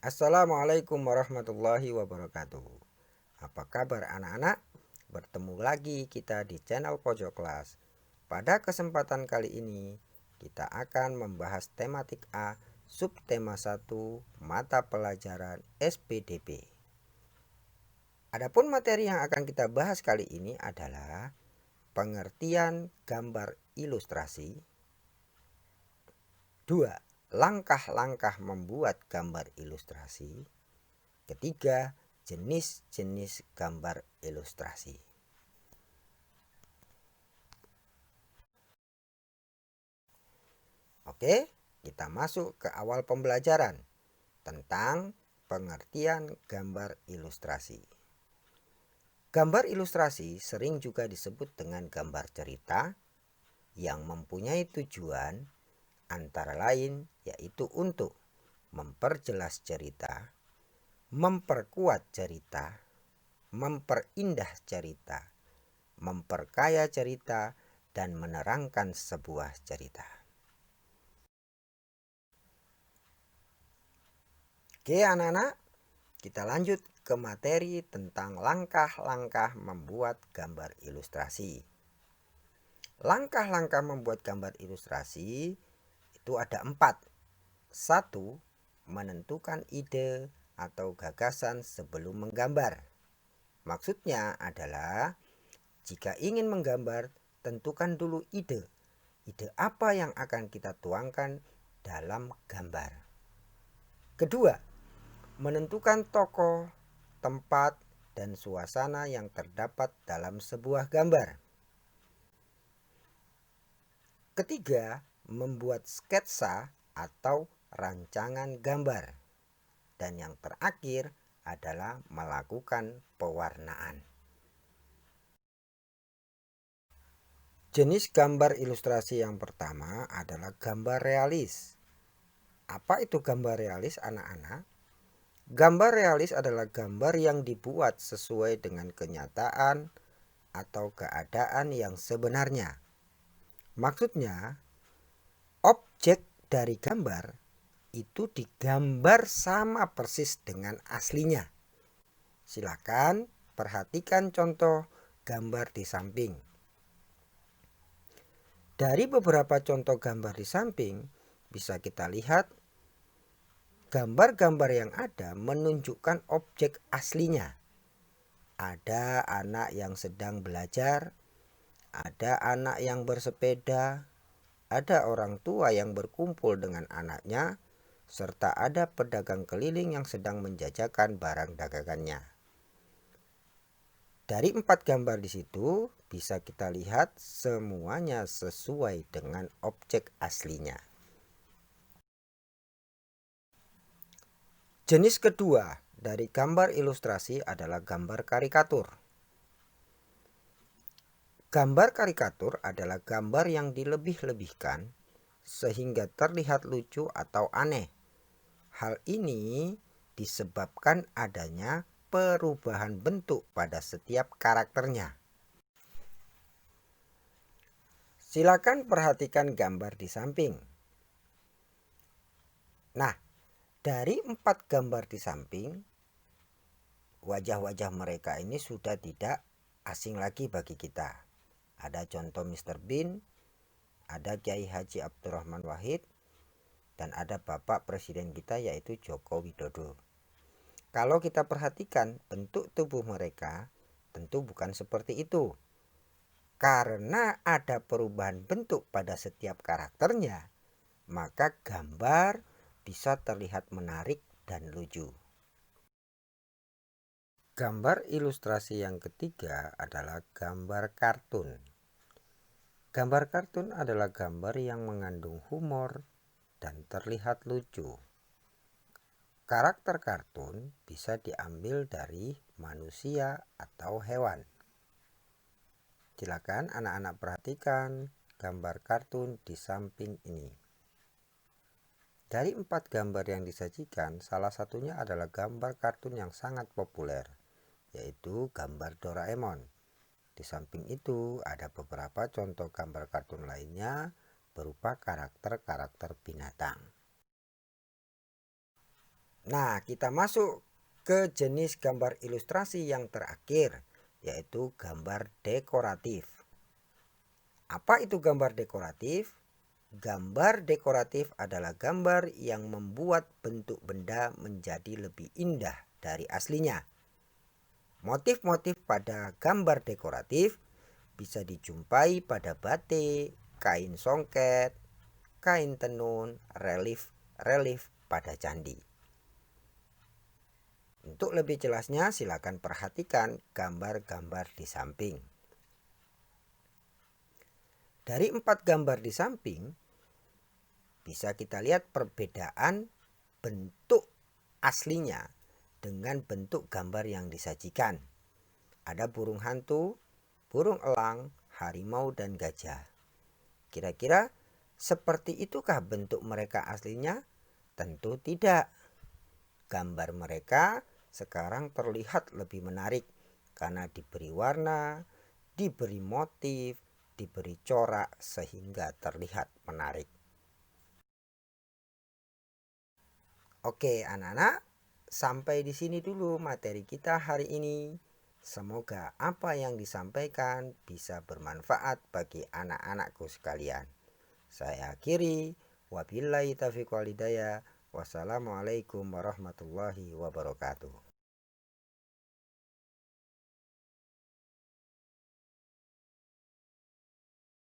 Assalamualaikum warahmatullahi wabarakatuh. Apa kabar anak-anak? Bertemu lagi kita di channel Pojok Kelas. Pada kesempatan kali ini kita akan membahas tematik A subtema 1 mata pelajaran SPDP. Adapun materi yang akan kita bahas kali ini adalah pengertian gambar ilustrasi. 2. Langkah-langkah membuat gambar ilustrasi. Ketiga, jenis-jenis gambar ilustrasi. Oke, kita masuk ke awal pembelajaran tentang pengertian gambar ilustrasi. Gambar ilustrasi sering juga disebut dengan gambar cerita yang mempunyai tujuan antara lain yaitu untuk memperjelas cerita, memperkuat cerita, memperindah cerita, memperkaya cerita, dan menerangkan sebuah cerita. Oke anak-anak, kita lanjut ke materi tentang langkah-langkah membuat gambar ilustrasi. Langkah-langkah membuat gambar ilustrasi itu ada 4. 1. Menentukan ide atau gagasan sebelum menggambar. Maksudnya adalah jika ingin menggambar, tentukan dulu ide. Ide apa yang akan kita tuangkan dalam gambar. Kedua, menentukan tokoh, tempat, dan suasana yang terdapat dalam sebuah gambar. Ketiga, membuat sketsa atau rancangan gambar. Dan yang terakhir adalah melakukan pewarnaan. Jenis gambar ilustrasi yang pertama adalah gambar realis. Apa itu gambar realis, anak-anak? Gambar realis adalah gambar yang dibuat sesuai dengan kenyataan atau keadaan yang sebenarnya. Maksudnya, objek dari gambar itu digambar sama persis dengan aslinya. Silakan perhatikan contoh gambar di samping. Dari beberapa contoh gambar di samping, bisa kita lihat gambar-gambar yang ada menunjukkan objek aslinya. Ada anak yang sedang belajar, ada anak yang bersepeda, ada orang tua yang berkumpul dengan anaknya, serta ada pedagang keliling yang sedang menjajakan barang dagangannya. Dari 4 gambar di situ bisa kita lihat semuanya sesuai dengan objek aslinya. Jenis kedua dari gambar ilustrasi adalah gambar karikatur. Gambar karikatur adalah gambar yang dilebih-lebihkan sehingga terlihat lucu atau aneh. Hal ini disebabkan adanya perubahan bentuk pada setiap karakternya. Silakan perhatikan gambar di samping. Nah, dari 4 gambar di samping, wajah-wajah mereka ini sudah tidak asing lagi bagi kita. Ada contoh Mr. Bean, ada Kiai Haji Abdurrahman Wahid, dan ada Bapak Presiden kita yaitu Joko Widodo. Kalau kita perhatikan bentuk tubuh mereka, tentu bukan seperti itu. Karena ada perubahan bentuk pada setiap karakternya, maka gambar bisa terlihat menarik dan lucu. Gambar ilustrasi yang ketiga adalah gambar kartun. Gambar kartun adalah gambar yang mengandung humor dan terlihat lucu. Karakter kartun bisa diambil dari manusia atau hewan. Silakan anak-anak perhatikan gambar kartun di samping ini. Dari 4 gambar yang disajikan, salah satunya adalah gambar kartun yang sangat populer, yaitu gambar Doraemon. Di samping itu ada beberapa contoh gambar kartun lainnya berupa karakter-karakter binatang. Nah, kita masuk ke jenis gambar ilustrasi yang terakhir, yaitu gambar dekoratif. Apa itu gambar dekoratif? Gambar dekoratif adalah gambar yang membuat bentuk benda menjadi lebih indah dari aslinya. Motif-motif pada gambar dekoratif bisa dijumpai pada batik, kain songket, kain tenun, relief pada candi. Untuk lebih jelasnya silakan perhatikan gambar-gambar di samping. Dari 4 gambar di samping bisa kita lihat perbedaan bentuk aslinya dengan bentuk gambar yang disajikan. Ada burung hantu, burung elang, harimau, dan gajah. Kira-kira seperti itukah bentuk mereka aslinya? Tentu tidak. Gambar mereka sekarang terlihat lebih menarik karena diberi warna, diberi motif, diberi corak sehingga terlihat menarik. Oke, anak-anak, sampai di sini dulu materi kita hari ini. Semoga apa yang disampaikan bisa bermanfaat bagi anak-anakku sekalian. Saya akhiri, wabillahi taufiq wal hidayah. Wassalamualaikum warahmatullahi wabarakatuh.